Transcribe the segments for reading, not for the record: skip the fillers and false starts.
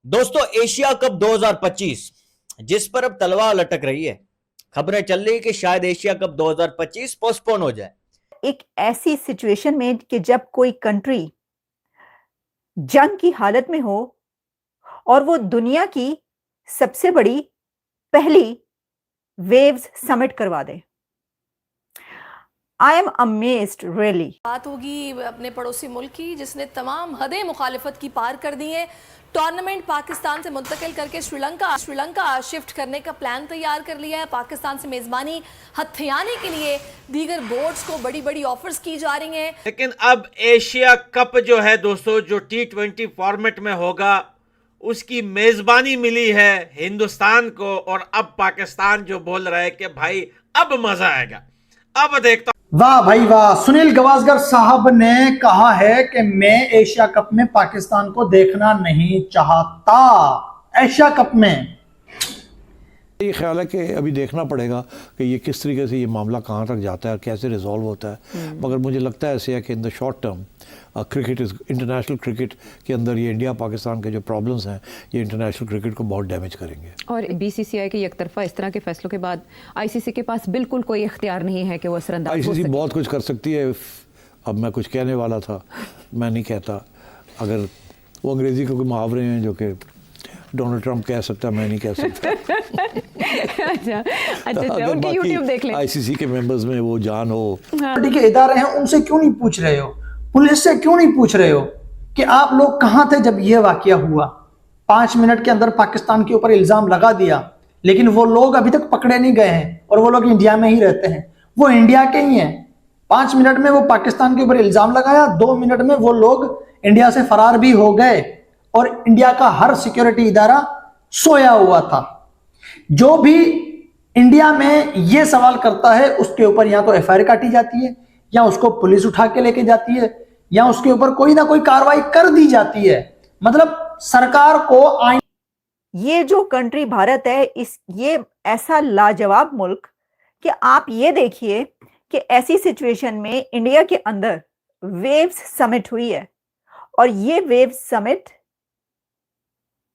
दोस्तों, Asia cup 2025 जिस पर अब तलवार लटक रही है। खबरें चल रही है कि शायद एशिया कप 2025 पोस्टपोन हो जाए। एक ऐसी सिचुएशन में कि जब कोई कंट्री जंग की हालत में हो और वो दुनिया की सबसे बड़ी पहली वेव्स समिट करवा दे। I am amazed really. बात होगी अपने पड़ोसी मुल्क की जिसने तमाम हदें मुखालिफत की पार कर दी हैं। टूर्नामेंट पाकिस्तान से मुंतकिल करके श्रीलंका शिफ्ट करने का प्लान तैयार कर लिया है। पाकिस्तान से मेज़बानी हथियाने के लिए दीगर बोर्ड्स को बड़ी बड़ी ऑफर्स की जा रही हैं। लेकिन अब एशिया कप जो है दोस्तों, जो T20 फॉर्मेट में होगा, उसकी मेजबानी मिली है हिंदुस्तान को। और अब पाकिस्तान जो बोल रहा है कि भाई अब मजा आएगा। अब देखता वाह भाई वाह, सुनील गावस्कर साहब ने कहा है कि मैं एशिया कप में पाकिस्तान को देखना नहीं चाहता। एशिया कप में ये ख्याल है कि अभी देखना पड़ेगा कि ये किस तरीके से ये मामला कहाँ तक जाता है और कैसे रिजॉल्व होता है। मगर मुझे लगता है ऐसे है कि in the short term cricket international cricket के अंदर ये इंडिया पाकिस्तान के जो प्रॉब्लम्स हैं ये इंटरनेशनल क्रिकेट को बहुत डैमेज करेंगे। और बीसीसीआई के एकतरफा इस तरह के फैसलों के बाद आईसीसी के पास बिल्कुल कोई इख्तियार नहीं है कि वो असरअंदाज हो सके। आईसीसी बहुत कुछ कर सकती है। अब मैं कुछ कहने वाला था, मैं नहीं कहता। अगर वो अंग्रेज़ी के कोई मुहावरे हैं जो कि डोनाल्ड ट्रंप कह सकता है, मैं नहीं कह सकता। अच्छा, उनके यूट्यूब देख लें। आईसीसी के मेंबर्स में वो जान हो, पार्टी के इदारे हैं, उनसे क्यों नहीं पूछ रहे हो? पुलिस से क्यों नहीं पूछ रहे हो कि आप लोग कहां थे जब यह वाकया हुआ? 5 मिनट के अंदर पाकिस्तान के ऊपर इल्जाम लगा दिया, लेकिन वो लोग अभी तक पकड़े नहीं गए हैं और वो लोग इंडिया में ही रहते हैं। वो इंडिया के ही हैं। 5 मिनट में वो पाकिस्तान के ऊपर इल्जाम लगाया, 2 मिनट में वो लोग इंडिया से फरार भी हो गए और इंडिया का हर सिक्योरिटी इदारा सोया हुआ था। जो भी इंडिया में ये सवाल करता है उसके ऊपर या तो एफआईआर काटी जाती है, या उसको पुलिस उठा के लेके जाती है, या उसके ऊपर कोई ना कोई कार्रवाई कर दी जाती है। मतलब सरकार को आइन ये जो कंट्री भारत है, ये ऐसा लाजवाब मुल्क कि आप ये देखिए कि ऐसी सिचुएशन में इंडिया के अंदर वेव्स समिट हुई है और ये वेव्स समिट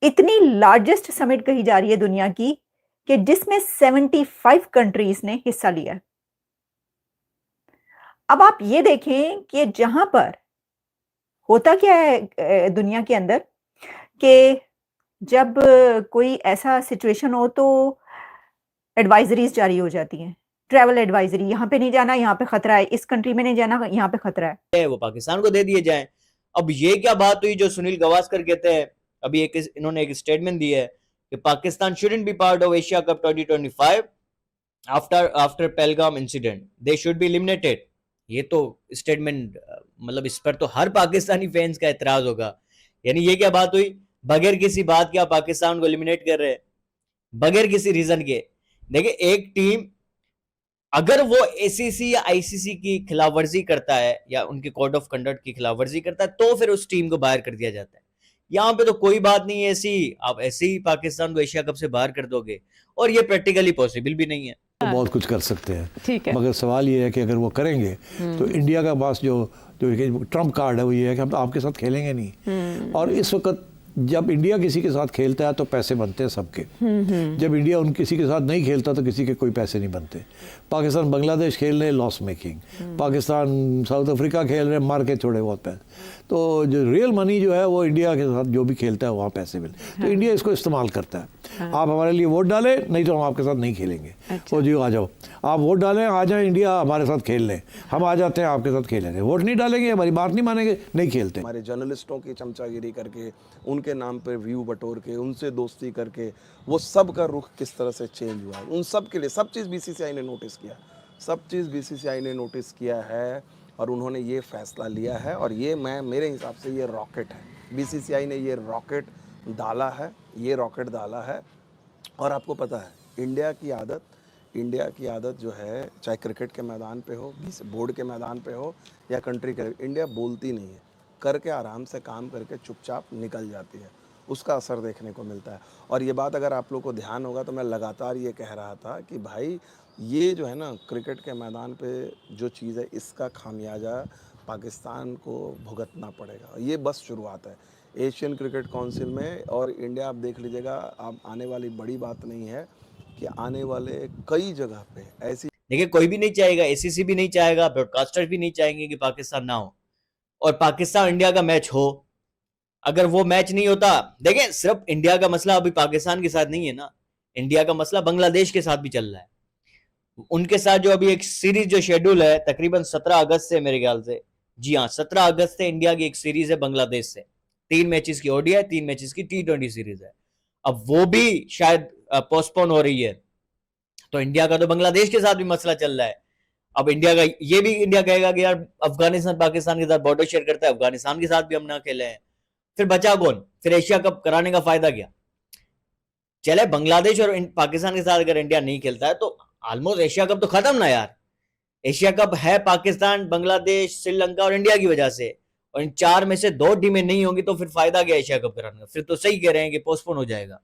इतनी लार्जेस्ट समिट कही जा रही है दुनिया की कि जिसमें 75 कंट्रीज ने हिस्सा लिया है। अब आप ये देखें कि जहां पर होता क्या है दुनिया के अंदर कि जब कोई ऐसा सिचुएशन हो तो एडवाइजरीज जारी हो जाती हैं। ट्रैवल एडवाइजरी, यहाँ पे नहीं जाना, यहाँ पे खतरा है, इस कंट्री में नहीं जाना, यहाँ पे खतरा है, वो पाकिस्तान को दे दिए जाएं। अब ये क्या बात हुई जो सुनील गावस्कर कहते हैं? अभी इन्होंने एक स्टेटमेंट दी है कि Pakistan shouldn't be part of Asia cup 2025 after Pahalgam incident, they should be eliminated. ये तो स्टेटमेंट, मतलब इस पर तो हर पाकिस्तानी फैंस का एतराज होगा। यानी ये क्या बात हुई? बगैर किसी बात के आप पाकिस्तान को एलिमिनेट कर रहे हैं, बगैर किसी रीजन के। देखिए, एक टीम अगर वो एसीसी या आईसीसी की खिलाफ वर्जी करता है या उनके कोड ऑफ कंडक्ट की खिलाफ वर्जी करता है तो फिर उस टीम को बाहर कर दिया जाता है। यहाँ पे तो कोई बात नहीं है ऐसी, आप ऐसे ही पाकिस्तान को एशिया कप से बाहर कर दोगे, और ये प्रैक्टिकली पॉसिबल भी नहीं है। तो बहुत कुछ कर सकते हैं, ठीक है। मगर सवाल ये है कि अगर वो करेंगे तो इंडिया का पास जो ट्रम्प कार्ड है वो ये है कि हम तो आपके साथ खेलेंगे नहीं। और इस वक्त जब इंडिया किसी के साथ खेलता है तो पैसे बनते हैं सबके। जब इंडिया किसी के साथ नहीं खेलता तो किसी के कोई पैसे नहीं बनते। पाकिस्तान बांग्लादेश खेल रहे loss making, Pakistan south Africa खेल रहे मार के छोड़े बहुत पैसे। तो जो रियल मनी जो है वो इंडिया के साथ जो भी खेलता है वहाँ पैसे मिलते। तो इंडिया इसको इस्तेमाल करता है। आप हमारे लिए वोट डालें, नहीं तो हम आपके साथ नहीं खेलेंगे। तो जी आ जाओ, आप वोट डालें, आ जाए इंडिया हमारे साथ खेल लें, हम आ जाते हैं आपके साथ खेलेंगे। वोट नहीं डालेंगे, हमारी बात नहीं मानेंगे, नहीं खेलते। हमारे जर्नलिस्टों की चमचागिरी करके, उनके नाम पर व्यू बटोर के, उनसे दोस्ती करके वो सब का रुख किस तरह से चेंज हुआ है, उन सब के लिए सब चीज़ बीसीसीआई ने नोटिस किया, सब चीज़ बीसीसीआई ने नोटिस किया है और उन्होंने ये फैसला लिया है। और ये मेरे हिसाब से ये रॉकेट है, बीसीसीआई ने ये रॉकेट डाला है, ये रॉकेट डाला है। और आपको पता है इंडिया की आदत जो है, चाहे क्रिकेट के मैदान पे हो, बोर्ड के मैदान पे हो या कंट्री के, इंडिया बोलती नहीं है, करके आराम से काम करके चुपचाप निकल जाती है, उसका असर देखने को मिलता है। और ये बात अगर आप लोग को ध्यान होगा तो मैं लगातार ये कह रहा था कि भाई ये जो है ना क्रिकेट के मैदान पे जो चीज़ है इसका खामियाजा पाकिस्तान को भुगतना पड़ेगा। ये बस शुरुआत है, एशियन क्रिकेट काउंसिल में। और इंडिया आप देख लीजिएगा, आप आने वाली बड़ी बात नहीं है कि आने वाले कई जगह पे ऐसी, देखिए कोई भी नहीं चाहेगा, एसीसी भी नहीं चाहेगा, ब्रॉडकास्टर भी नहीं चाहेंगे कि पाकिस्तान ना हो और पाकिस्तान इंडिया का मैच हो। अगर वो मैच नहीं होता, देखिए सिर्फ इंडिया का मसला अभी पाकिस्तान के साथ नहीं है ना, इंडिया का मसला बांग्लादेश के साथ भी चल रहा है। उनके साथ जो अभी एक सीरीज जो शेड्यूल है तकरीबन 17 अगस्त से मेरे ख्याल से, जी हाँ 17 अगस्त से इंडिया की एक सीरीज है बांग्लादेश से, 3 मैचेस की ओडीआई, 3 मैचेस की T20 सीरीज है। अब वो भी शायद पोस्टपोन हो रही है, तो इंडिया का तो बांग्लादेश के साथ भी मसला चल रहा है। अब इंडिया का ये भी इंडिया कहेगा कि यार अफगानिस्तान पाकिस्तान के साथ बॉर्डर शेयर करता है, अफगानिस्तान के साथ भी हम ना खेले हैं, फिर बचा कौन? फिर एशिया कप कराने का फायदा क्या? चले बांग्लादेश और पाकिस्तान के साथ अगर इंडिया नहीं खेलता है तो ऑलमोस्ट एशिया कप तो खत्म ना यार। एशिया कप है पाकिस्तान, बांग्लादेश, श्रीलंका और इंडिया की वजह से, और इन 4 में से 2 टीमें नहीं होंगी तो फिर फायदा क्या एशिया कप कराने का? फिर तो सही कह रहे हैं कि पोस्टपोन हो जाएगा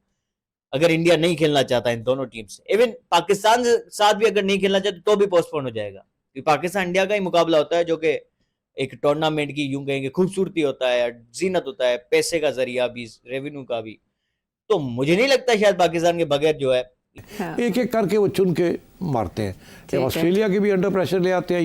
अगर इंडिया नहीं खेलना चाहता इन दोनों टीम से। इवन पाकिस्तान के साथ भी अगर नहीं खेलना चाहते तो भी पोस्टपोन हो जाएगा, क्योंकि पाकिस्तान इंडिया का ही मुकाबला होता है जो कि एक टूर्नामेंट की यूं कहेंगे खूबसूरती होता है, जीनत होता है, पैसे का जरिया भी, रेवेन्यू का भी। तो मुझे नहीं लगता शायद पाकिस्तान के बगैर जो है एक एक करके वो चुन के मारते हैं। ऑस्ट्रेलिया के भी अंडर प्रेशर ले आते हैं,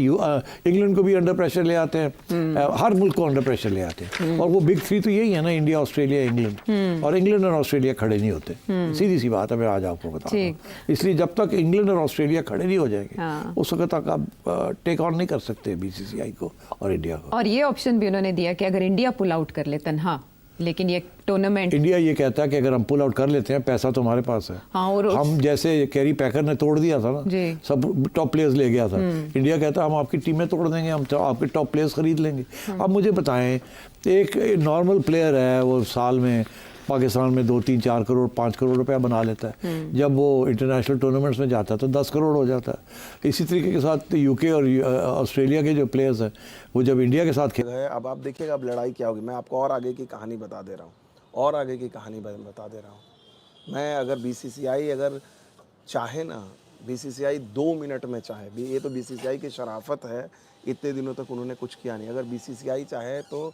इंग्लैंड को भी अंडर प्रेशर ले आते हैं, हर मुल्क को अंडर प्रेशर ले आते हैं। और वो बिग 3 तो यही है ना, इंडिया, ऑस्ट्रेलिया, इंग्लैंड। और इंग्लैंड और ऑस्ट्रेलिया खड़े नहीं होते, सीधी सी बात है, मैं आज आपको बता रहा हूँ। इसलिए जब तक इंग्लैंड और ऑस्ट्रेलिया खड़े नहीं हो जाएंगे उस वक्त तक आप टेक ऑन नहीं कर सकते बीसीसीआई को और इंडिया को। और ये ऑप्शन भी उन्होंने दिया कि अगर इंडिया पुल आउट कर ले तन्हा, लेकिन ये टूर्नामेंट, इंडिया ये कहता है कि अगर हम पुल आउट कर लेते हैं पैसा तो हमारे पास है। और हम जैसे कैरी पैकर ने तोड़ दिया था ना, सब टॉप प्लेयर्स ले गया था, इंडिया कहता है हम आपकी टीमें तोड़ देंगे, हम आपके टॉप प्लेयर्स खरीद लेंगे। अब मुझे बताएं, एक नॉर्मल प्लेयर है वो साल में पाकिस्तान में 2, 3, 4 करोड़ 5 करोड़ रुपया बना लेता है, जब वो इंटरनेशनल टूर्नामेंट्स में जाता है तो 10 करोड़ हो जाता है। इसी तरीके के साथ यूके और ऑस्ट्रेलिया के जो प्लेयर्स हैं वो जब इंडिया के साथ खेल है। अब आप देखिएगा अब लड़ाई क्या होगी। मैं आपको और आगे की कहानी बता दे रहा हूँ, और आगे की कहानी बता दे रहा हूँ। मैं अगर बीसीसीआई अगर चाहे ना, बीसीसीआई 2 मिनट में चाहे, ये तो बीसीसीआई की शराफत है, इतने दिनों तक उन्होंने कुछ किया नहीं। अगर बीसीसीआई चाहे तो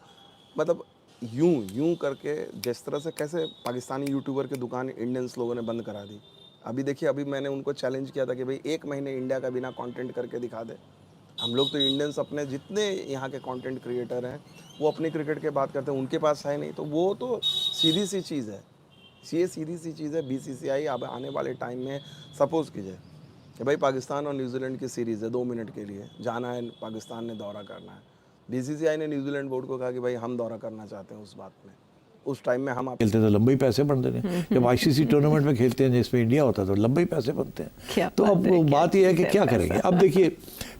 मतलब यूं करके, जिस तरह से कैसे पाकिस्तानी यूट्यूबर की दुकान इंडियंस लोगों ने बंद करा दी। अभी देखिए, अभी मैंने उनको चैलेंज किया था कि भाई 1 महीने इंडिया का बिना कंटेंट करके दिखा दे। हम लोग तो इंडियंस अपने जितने यहाँ के कंटेंट क्रिएटर हैं वो अपनी क्रिकेट के बात करते हैं, उनके पास है नहीं, तो वो तो सीधी सी चीज़ है, ये सीधी सी चीज़ है। बीसीसीआई अब आने वाले टाइम में सपोज़ कीजिए कि भाई पाकिस्तान और न्यूजीलैंड की सीरीज़ है, 2 मिनट के लिए जाना है, पाकिस्तान ने दौरा करना है। बीसीसीआई ने न्यूजीलैंड बोर्ड को कहा कि भाई हम दौरा करना चाहते हैं उस बात में, उस टाइम में हम खेलते तो लंबे पैसे बनते थे। जब आईसीसी टूर्नामेंट में खेलते हैं जिसमें इंडिया होता है तो लंबे पैसे बनते हैं। तो अब वो बात ये है कि क्या करेंगे। अब देखिए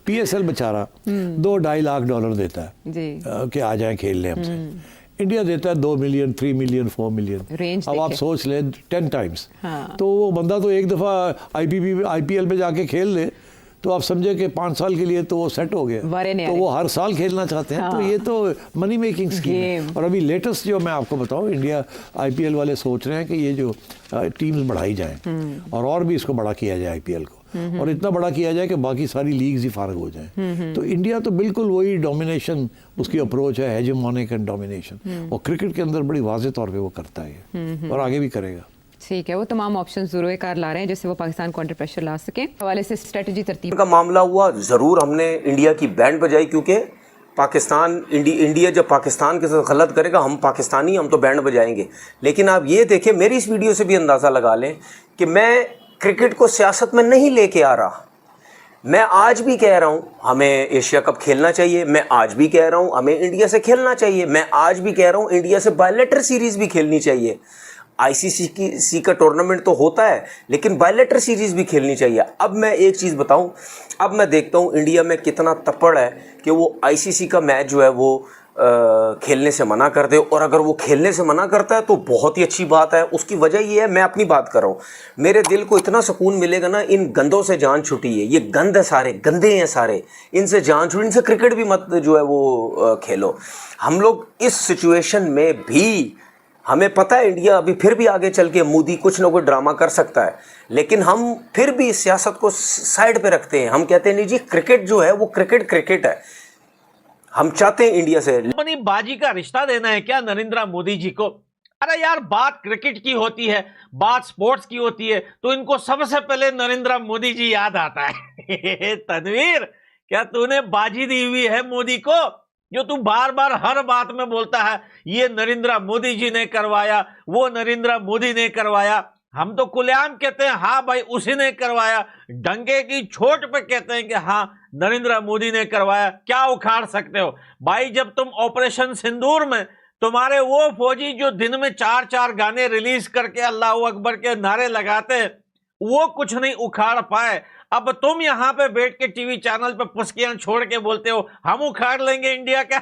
पीएसएल बेचारा 2-2.5 लाख डॉलर देता है कि आ जाए खेल लें हमसे। इंडिया देता है 2 मिलियन, 3 मिलियन, 4 मिलियन। अब आप सोच लें 10 टाइम्स। तो वो बंदा तो एक दफ़ा IPL पे जाके खेल ले तो आप समझे कि 5 साल के लिए तो वो सेट हो गया, तो वो हर साल खेलना चाहते हैं। तो ये तो मनी मेकिंग स्कीम है। और अभी लेटेस्ट जो मैं आपको बताऊं, इंडिया IPL वाले सोच रहे हैं कि ये जो टीम्स बढ़ाई जाएं और भी इसको बड़ा किया जाए IPL को, और इतना बड़ा किया जाए कि बाकी सारी लीग्स ही फारग हो जाएं। तो इंडिया तो बिल्कुल वही डोमिनेशन उसकी अप्रोच है, हेजेमोनिक एंड डोमिनेशन, और क्रिकेट के अंदर बड़ी वाज़ेह तौर पर वो करता है और आगे भी करेगा। ठीक है, वो तमाम ऑप्शन ज़रूर कार ला रहे हैं जिससे वो पाकिस्तान को अंडर प्रेशर ला सके। हवाले से स्ट्रेटजी तरतीब का मामला हुआ, ज़रूर हमने इंडिया की बैंड बजाई, क्योंकि पाकिस्तान इंडिया जब पाकिस्तान के साथ गलत करेगा, हम पाकिस्तानी, हम तो बैंड बजाएंगे। लेकिन आप ये देखें, मेरी इस वीडियो से भी अंदाज़ा लगा लें कि मैं क्रिकेट को सियासत में नहीं लेके आ रहा। मैं आज भी कह रहा हूँ हमें एशिया कप खेलना चाहिए, मैं आज भी कह रहा हूँ हमें इंडिया से खेलना चाहिए, मैं आज भी कह रहा हूँ इंडिया से बायलैटरल सीरीज़ भी खेलनी चाहिए। ICC का टूर्नामेंट तो होता है लेकिन बायलैटरल सीरीज़ भी खेलनी चाहिए। अब मैं एक चीज़ बताऊं, अब मैं देखता हूं इंडिया में कितना तपड़ है कि वो ICC का मैच जो है वो खेलने से मना कर दे, और अगर वो खेलने से मना करता है तो बहुत ही अच्छी बात है। उसकी वजह ये है, मैं अपनी बात कर रहा हूँ, मेरे दिल को इतना सुकून मिलेगा ना, इन गंदों से जान छुटी है, ये गंद है सारे, गंदे हैं सारे, इनसे जान छुटी, इनसे क्रिकेट भी मत जो है वो खेलो। हम लोग इस सिचुएशन में भी, हमें पता है इंडिया अभी फिर भी आगे चल के मोदी कुछ ना कुछ ड्रामा कर सकता है, लेकिन हम फिर भी सियासत को साइड पे रखते हैं। हम कहते हैं नहीं जी, क्रिकेट जो है वो क्रिकेट है। हम चाहते हैं इंडिया से अपनी बाजी का रिश्ता देना है क्या नरेंद्र मोदी जी को? अरे यार, बात क्रिकेट की होती है, बात स्पोर्ट्स की होती है, तो इनको सबसे पहले नरेंद्र मोदी जी याद आता है। तनवीर, क्या तूने बाजी दी हुई है मोदी को, जो तू बार बार हर बात में बोलता है ये नरेंद्र मोदी जी ने करवाया, वो नरेंद्र मोदी ने करवाया? हम तो खुलेआम कहते हैं हाँ भाई उसी ने करवाया, डंके की चोट पे कहते हैं कि हाँ नरेंद्र मोदी ने करवाया। क्या उखाड़ सकते हो भाई? जब तुम ऑपरेशन सिंदूर में तुम्हारे वो फौजी जो दिन में 4-4 गाने रिलीज करके अल्लाह अकबर के नारे लगाते, वो कुछ नहीं उखाड़ पाए, अब तुम यहां पे बैठ के टीवी चैनल पे पुस्कियां छोड़ के बोलते हो हम उखाड़ लेंगे इंडिया का।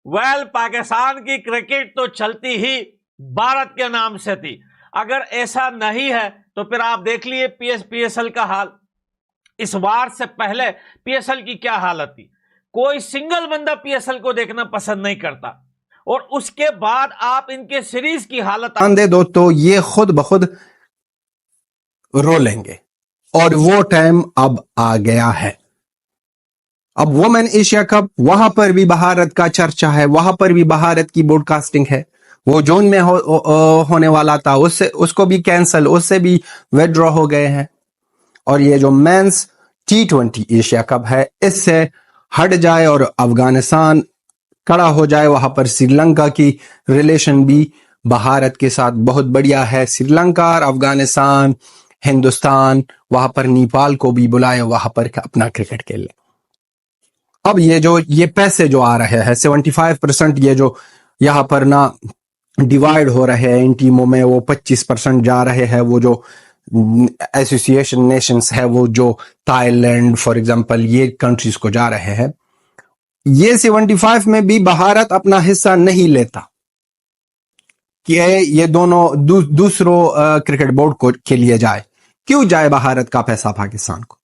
वेल, पाकिस्तान की क्रिकेट तो चलती ही भारत के नाम से थी। अगर ऐसा नहीं है तो फिर आप देख लिए पीएसएल का हाल। इस वार से पहले पीएसएल की क्या हालत थी? कोई सिंगल बंदा पीएसएल को देखना पसंद नहीं करता, और उसके बाद आप इनके सीरीज की हालत दे दो तो ये खुद ब खुद रो लेंगे, और वो टाइम अब आ गया है। अब वुमेन एशिया कप, वहां पर भी भारत का चर्चा है, वहां पर भी भारत की ब्रॉडकास्टिंग है। वो जोन में होने वाला था, उसको भी कैंसिल, उससे भी विड्रॉ हो गए हैं। और ये जो मेंस T20 एशिया कप है, इससे हट जाए और अफगानिस्तान खड़ा हो जाए। वहां पर श्रीलंका की रिलेशन भी भारत के साथ बहुत बढ़िया है। श्रीलंका और अफगानिस्तान, हिंदुस्तान, वहां पर नेपाल को भी बुलाए, वहां पर अपना क्रिकेट खेले। अब ये पैसे जो आ रहे हैं 75%, ये जो यहाँ पर ना डिवाइड हो रहे हैं इन टीमों में, वो 25% जा रहे हैं। वो जो एसोसिएशन नेशंस है, वो जो थाईलैंड फॉर एग्जांपल, ये कंट्रीज को जा रहे हैं। ये 75 में भी भारत अपना हिस्सा नहीं लेता कि ये दोनों दूसरों क्रिकेट बोर्ड को के लिए जाए। क्यों जाए भारत का पैसा पाकिस्तान को?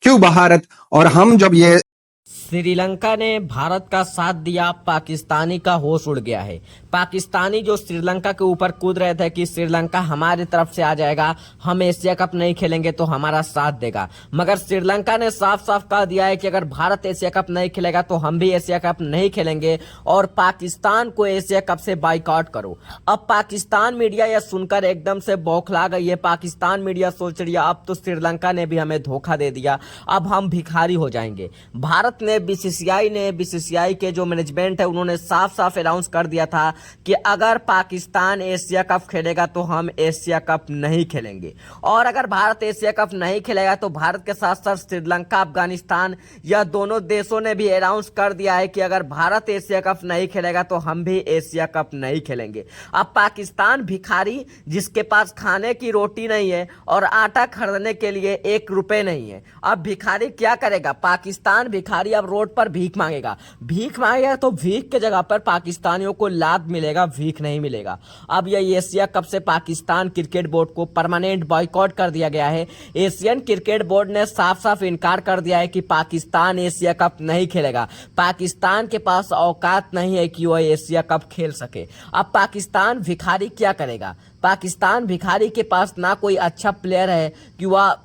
क्यों भारत? और हम जब ये श्रीलंका ने भारत का साथ दिया, पाकिस्तानी का होश उड़ गया है। पाकिस्तानी जो श्रीलंका के ऊपर कूद रहे थे कि श्रीलंका हमारी तरफ से आ जाएगा, हम एशिया कप नहीं खेलेंगे तो हमारा साथ देगा, मगर श्रीलंका ने साफ साफ कह दिया है कि अगर भारत एशिया कप नहीं खेलेगा तो हम भी एशिया कप नहीं खेलेंगे, और पाकिस्तान को एशिया कप से बाइकआउट करो। अब पाकिस्तान मीडिया यह सुनकर एकदम से बौखला गई है। पाकिस्तान मीडिया सोच रही है अब तो श्रीलंका ने भी हमें धोखा दे दिया, अब हम भिखारी हो जाएंगे। भारत ने बीसीसीआई के जो मैनेजमेंट है, उन्होंने साफ साफ अनाउंस कर दिया था कि अगर पाकिस्तान एशिया कप खेलेगा तो हम एशिया कप नहीं खेलेंगे, और अगर भारत एशिया कप नहीं खेलेगा तो भारत के साथ साथ श्रीलंका, अफगानिस्तान, यह दोनों देशों ने भी अनाउंस कर दिया है कि अगर भारत एशिया कप नहीं खेलेगा तो हम भी एशिया कप नहीं खेलेंगे। अब पाकिस्तान भिखारी, जिसके पास खाने की रोटी नहीं है और आटा खरीदने के लिए 1 रुपए नहीं है, अब भिखारी क्या करेगा? पाकिस्तान भिखारी अब रोड पर भीख मांगेगा तो भीख के जगह पर पाकिस्तानियों को लात मिलेगा, भीख नहीं मिलेगा। अब यह एशिया कप से पाकिस्तान क्रिकेट बोर्ड को परमानेंट बॉयकॉट कर दिया गया है। एशियन क्रिकेट बोर्ड ने साफ साफ इनकार कर दिया है कि पाकिस्तान एशिया कप नहीं खेलेगा। पाकिस्तान के पास औकात नहीं है कि वह एशिया कप खेल सके। अब पाकिस्तान भिखारी क्या करेगा? पाकिस्तान भिखारी के पास ना कोई अच्छा प्लेयर है कि वह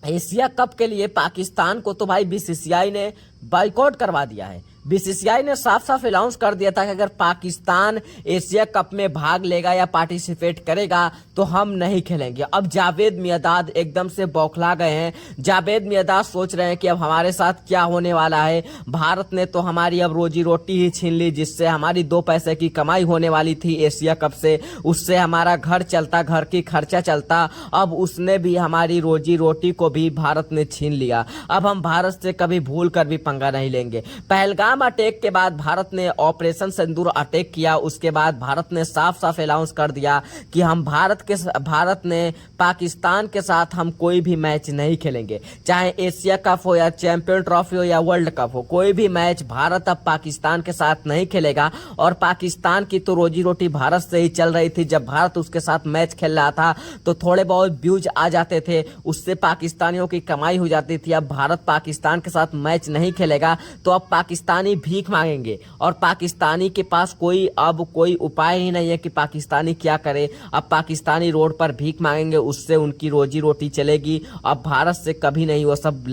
एशिया कप के लिए, पाकिस्तान को तो भाई बीसीसीआई ने बाइकआउट करवा दिया है। बीसीसीआई ने साफ साफ अनाउंस कर दिया था कि अगर पाकिस्तान एशिया कप में भाग लेगा या पार्टिसिपेट करेगा तो हम नहीं खेलेंगे। अब जावेद मियांदाद एकदम से बौखला गए हैं। जावेद मियांदाद सोच रहे हैं कि अब हमारे साथ क्या होने वाला है। भारत ने तो हमारी अब रोजी रोटी ही छीन ली, जिससे हमारी 2 पैसे की कमाई होने वाली थी एशिया कप से, उससे हमारा घर चलता, घर की खर्चा चलता। अब उसने भी हमारी रोजी रोटी को भी भारत ने छीन लिया। अब हम भारत से कभी भूल कर भी पंगा नहीं लेंगे। पहलगाम अटैक के बाद भारत ने ऑपरेशन सिंदूर अटैक किया, उसके बाद भारत ने साफ साफ अनाउंस कर दिया कि हम भारत ने पाकिस्तान के साथ हम कोई भी मैच नहीं खेलेंगे, चाहे एशिया कप हो या चैंपियन ट्रॉफी हो या वर्ल्ड कप हो, कोई भी मैच भारत अब पाकिस्तान के साथ नहीं खेलेगा। और पाकिस्तान की तो रोजी रोटी भारत से ही चल रही थी। जब भारत उसके साथ मैच खेल रहा था तो थोड़े बहुत व्यूज आ जाते थे, उससे पाकिस्तानियों की कमाई हो जाती थी। अब भारत पाकिस्तान के साथ मैच नहीं खेलेगा तो अब पाकिस्तानी भीख मांगेंगे, और पाकिस्तानी के पास अब कोई उपाय ही नहीं है कि पाकिस्तानी क्या करे। अब पाकिस्तानी रोड पर भीख मांगेंगे, उससे उनकी रोजी रोटी चलेगी। अब भारत से कभी नहीं वो सब